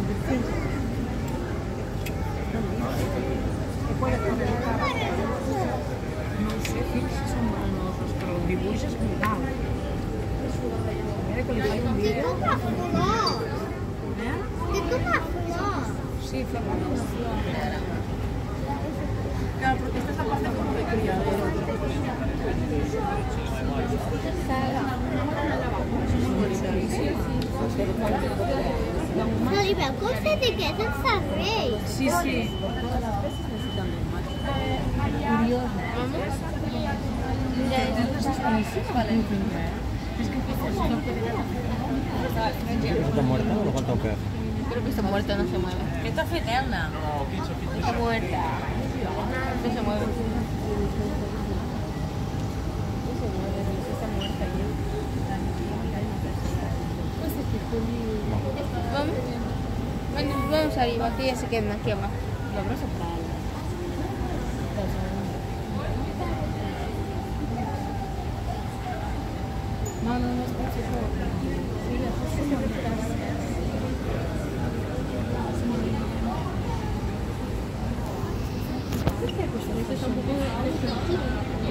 No sé si són monosos, però el dibuix és brutal. Mira que li faig un vídeo. Té com una flor. Té com una flor. Sí, fa com una flor. Claro, porque esta es la parte como de criadero. No li veu com s'etiqueta el servei? Sí, sí. ¿Está muerta o lo falta un pez? Creo que está muerta, no se mueve. ¿Qué está feterna? Está muerta. No se mueve. Vamos arriba, que ya se quedan aquí abajo. No, está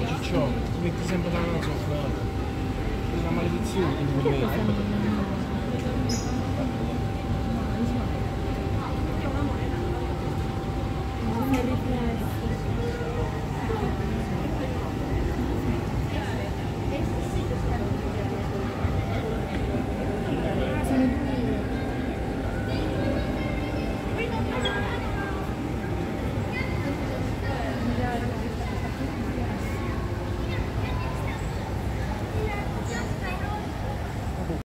Ciccio, ti metti sempre la mano sopra. È una maledizione.